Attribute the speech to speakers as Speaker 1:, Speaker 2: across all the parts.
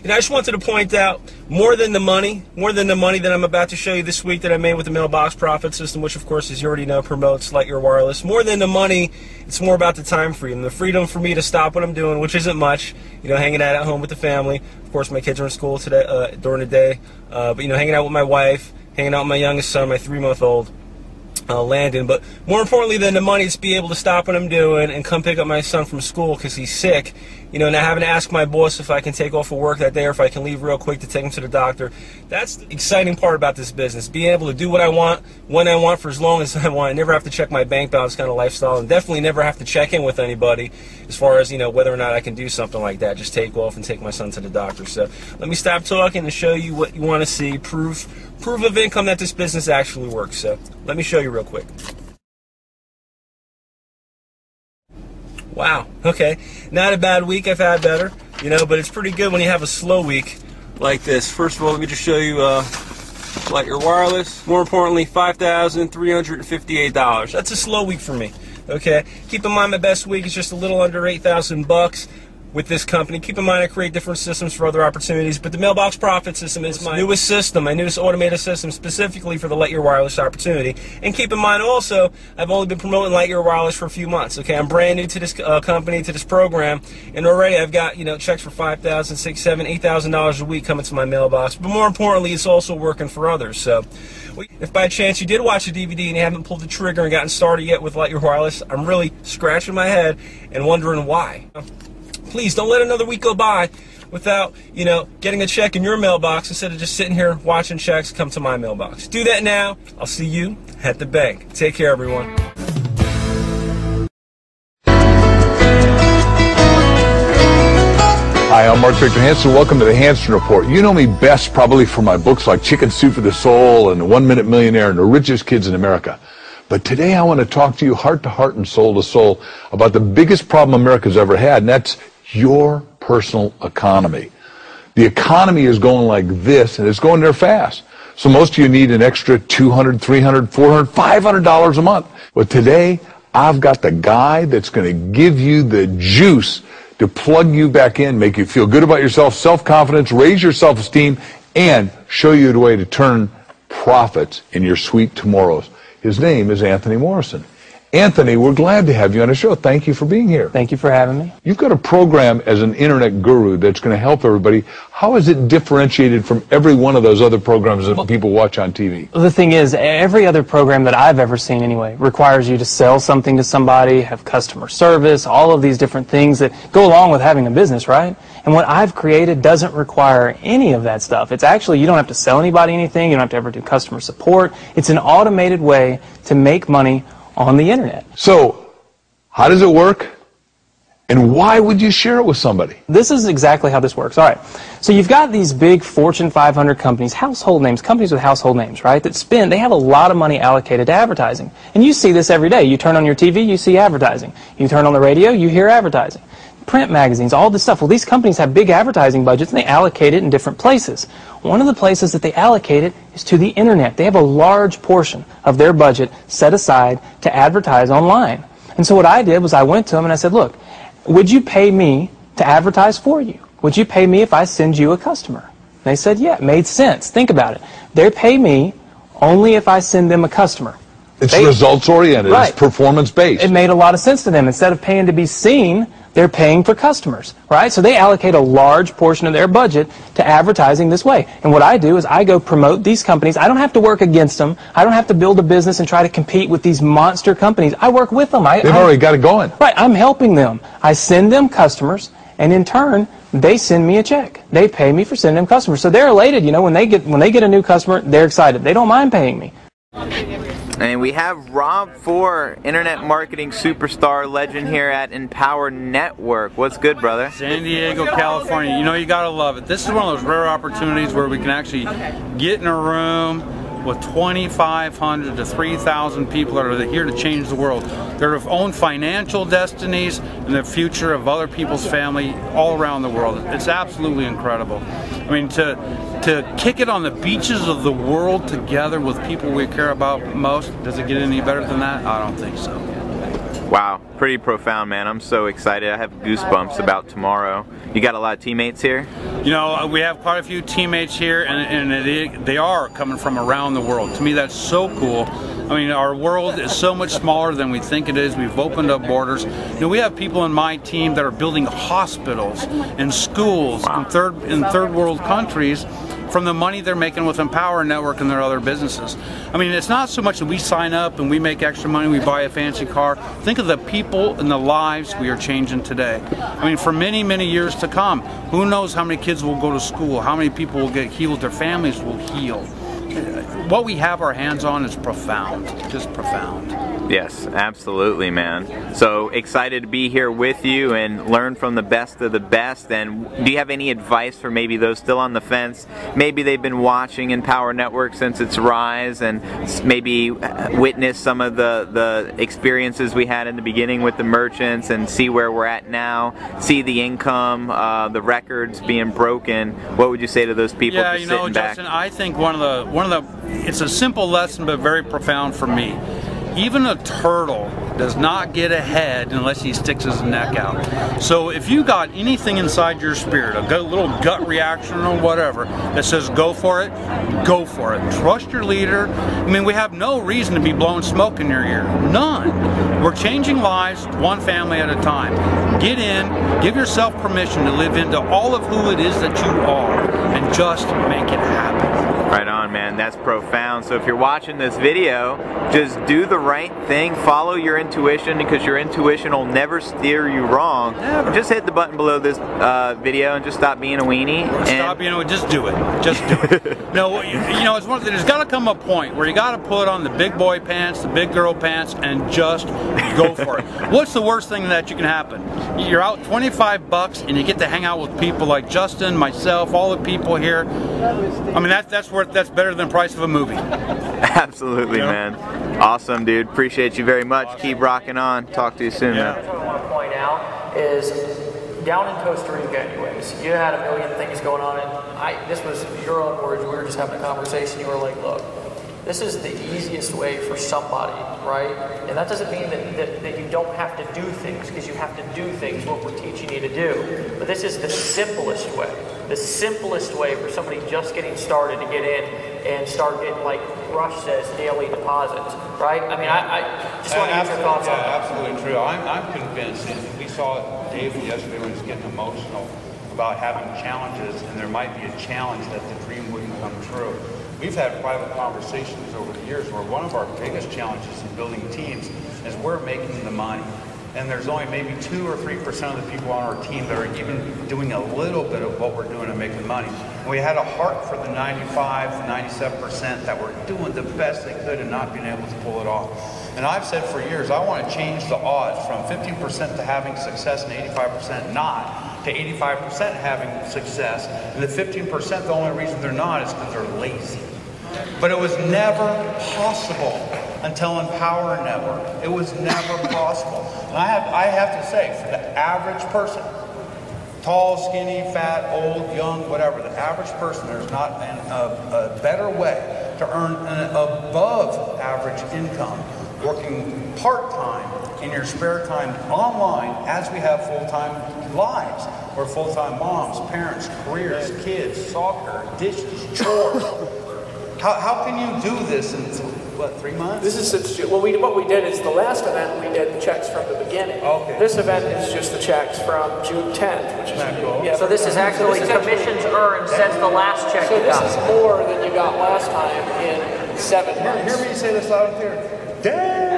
Speaker 1: And I just wanted to point out, more than the money that I'm about to show you this week that I made with the mailbox profit system, which of course, as you already know, promotes Lightyear Wireless. More than the money, it's more about the time freedom, the freedom for me to stop what I'm doing, which isn't much, you know, hanging out at home with the family. Of course, my kids are in school today during the day, but you know, hanging out with my wife, hanging out with my youngest son, my 3-month-old. Landon. But more importantly than the money, it's be able to stop what I'm doing and come pick up my son from school because he's sick, you know, not having to ask my boss if I can take off of work that day or if I can leave real quick to take him to the doctor. That's the exciting part about this business, being able to do what I want, when I want, for as long as I want. I never have to check my bank balance kind of lifestyle, and definitely never have to check in with anybody as far as, you know, whether or not I can do something like that, just take off and take my son to the doctor. So let me stop talking and show you what you want to see, proof of income that this business actually works. So let me show you real quick. Wow, okay, not a bad week. I've had better, you know, but it's pretty good when you have a slow week like this. First of all, let me just show you Lightyear Wireless. More importantly, $5,358. That's a slow week for me, okay? Keep in mind my best week is just a little under 8,000 bucks with this company. Keep in mind I create different systems for other opportunities, but the mailbox profit system is my newest system, my newest automated system specifically for the Lightyear Wireless opportunity. And keep in mind also, I've only been promoting Lightyear Wireless for a few months. Okay, I'm brand new to this company, to this program, and already I've got, you know, checks for $5,000, $6,000, $7,000, $8,000 a week coming to my mailbox. But more importantly, it's also working for others. So, if by chance you did watch the DVD and you haven't pulled the trigger and gotten started yet with Lightyear Wireless, I'm really scratching my head and wondering why. Please don't let another week go by without, you know, getting a check in your mailbox instead of just sitting here watching checks come to my mailbox. Do that now. I'll see you at the bank. Take care, everyone.
Speaker 2: Hi, I'm Mark Victor Hansen. Welcome to the Hansen Report. You know me best probably for my books like Chicken Soup for the Soul and The 1 Minute Millionaire and The Richest Kids in America. But today I want to talk to you heart to heart and soul to soul about the biggest problem America's ever had, and that's your personal economy. The economy is going like this, and it's going there fast. So most of you need an extra $200, $300, $400, $500 a month. But today, I've got the guy that's going to give you the juice to plug you back in, make you feel good about yourself, self-confidence, raise your self-esteem, and show you the way to turn profits in your sweet tomorrows. His name is Anthony Morrison. Anthony, we're glad to have you on the show. Thank you for being here.
Speaker 3: Thank you for having me.
Speaker 2: You've got a program as an internet guru that's going to help everybody. How is it differentiated from every one of those other programs that people watch on TV?
Speaker 3: Well, the thing is, every other program that I've ever seen anyway requires you to sell something to somebody, have customer service, all of these different things that go along with having a business, right? And what I've created doesn't require any of that stuff. It's actually, you don't have to sell anybody anything. You don't have to ever do customer support. It's an automated way to make money on the internet.
Speaker 2: So, how does it work? And why would you share it with somebody?
Speaker 3: This is exactly how this works. All right. So you've got these big Fortune 500 companies, household names, companies with household names, right, that they have a lot of money allocated to advertising. And you see this every day. You turn on your TV, you see advertising. You turn on the radio, you hear advertising. Print magazines, all this stuff. Well, these companies have big advertising budgets and they allocate it in different places. One of the places that they allocate it is to the internet. They have a large portion of their budget set aside to advertise online. And so what I did was I went to them and I said, look, would you pay me to advertise for you? Would you pay me if I send you a customer? And they said, yeah, it made sense. Think about it. They pay me only if I send them a customer.
Speaker 2: It's results-oriented.
Speaker 3: Right.
Speaker 2: It's performance-based.
Speaker 3: It made a lot of sense to them. Instead of paying to be seen, they're paying for customers, right? So they allocate a large portion of their budget to advertising this way. And what I do is I go promote these companies. I don't have to work against them. I don't have to build a business and try to compete with these monster companies. I work with them.
Speaker 2: They've already got it going.
Speaker 3: Right. I'm helping them. I send them customers, and in turn, they send me a check. They pay me for sending them customers. So they're elated. You know, when they get a new customer, they're excited. They don't mind paying me.
Speaker 4: And we have Rob Four, internet marketing superstar legend here at Empower Network. What's good, brother?
Speaker 5: San Diego, California. You know, you gotta love it. This is one of those rare opportunities where we can actually get in a room with 2,500 to 3,000 people that are here to change the world. Their own financial destinies and the future of other people's family all around the world. It's absolutely incredible. I mean, to kick it on the beaches of the world together with people we care about most, does it get any better than that? I don't think so.
Speaker 4: Wow, pretty profound, man. I'm so excited. I have goosebumps about tomorrow. You got a lot of teammates here?
Speaker 5: You know, we have quite a few teammates here, and they are coming from around the world. To me, that's so cool. I mean, our world is so much smaller than we think it is. We've opened up borders. You know, we have people in my team that are building hospitals and schools in third world countries from the money they're making with Empower Network and their other businesses. I mean, it's not so much that we sign up and we make extra money, we buy a fancy car. Think of the people and the lives we are changing today. I mean, for many, many years to come, who knows how many kids will go to school, how many people will get healed, their families will heal. What we have our hands on is profound, just profound.
Speaker 4: Yes, absolutely, man. So excited to be here with you and learn from the best of the best. And do you have any advice for maybe those still on the fence? Maybe they've been watching Empower Network since its rise and maybe witnessed some of the experiences we had in the beginning with the merchants and see where we're at now, see the income, the records being broken. What would you say to those people?
Speaker 5: Yeah, you know, Justin, I think one of the it's a simple lesson but very profound for me. Even a turtle does not get ahead unless he sticks his neck out. So if you got anything inside your spirit, a little gut reaction or whatever that says go for it, go for it. Trust your leader. I mean, we have no reason to be blowing smoke in your ear. None. We're changing lives one family at a time. Get in, give yourself permission to live into all of who it is that you are, and just make it happen.
Speaker 4: Right on, man. That's profound. So if you're watching this video, just do the right thing. Follow your intuition, because your intuition will never steer you wrong.
Speaker 5: Never.
Speaker 4: Just hit the button below this video and just stop being a weenie.
Speaker 5: Stop being a weenie. Just do it. Just do it. No, you know, it's one. There's got to come a point where you got to put on the big boy pants, the big girl pants, and just go for it. What's the worst thing that you can happen? You're out $25 and you get to hang out with people like Justin, myself, all the people here. I mean, that's better than the price of a movie.
Speaker 4: Absolutely, man. Awesome, dude. Appreciate you very much. Keep rocking on. Talk to you soon, man.
Speaker 6: What I want to point out is down in Costa Rica anyways, you had a million things going on, and this was your own words, we were just having a conversation, you were like, look, this is the easiest way for somebody, right? And that doesn't mean that you don't have to do things, because you have to do things, what we're teaching you to do. But this is the simplest way. The simplest way for somebody just getting started to get in and start getting, like Rush says, daily deposits, right? I mean, I just want to get your thoughts on that.
Speaker 7: Absolutely true. I'm convinced, and we saw David yesterday when he was getting emotional about having challenges, and there might be a challenge that the dream wouldn't come true. We've had private conversations over the years where one of our biggest challenges in building teams is we're making the money. And there's only maybe 2 or 3% of the people on our team that are even doing a little bit of what we're doing to make the money. And we had a heart for the 95, 97% that were doing the best they could and not being able to pull it off. And I've said for years, I want to change the odds from 15% to having success and 85% not, to 85% having success. And the 15%, the only reason they're not is because they're lazy. But it was never possible until Empower Network. It was never possible. And I have to say, for the average person, tall, skinny, fat, old, young, whatever, the average person, there's not a better way to earn an above average income working part-time in your spare time online as we have full-time lives. We're full-time moms, parents, careers, kids, soccer, dishes, chores. How can you do this in, what, 3 months?
Speaker 6: This is what we did is the last event we did the checks from the beginning.
Speaker 7: Okay.
Speaker 6: This event is just the checks from June 10th, which is
Speaker 7: cool.
Speaker 6: yeah.
Speaker 8: So this is actually commissions earned since the last check
Speaker 6: So
Speaker 8: you
Speaker 6: this
Speaker 8: got.
Speaker 6: is more than you got last time in 7 months.
Speaker 7: Hear me say this loud and clear. Dang!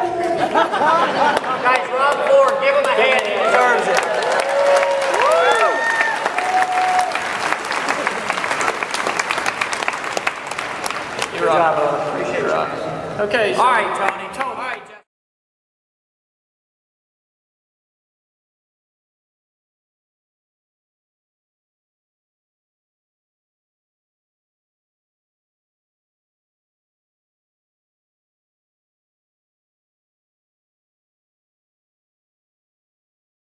Speaker 8: Guys, Rob Ford, give him a hand. He deserves it.
Speaker 6: Good job, appreciate it. Okay.
Speaker 8: All right,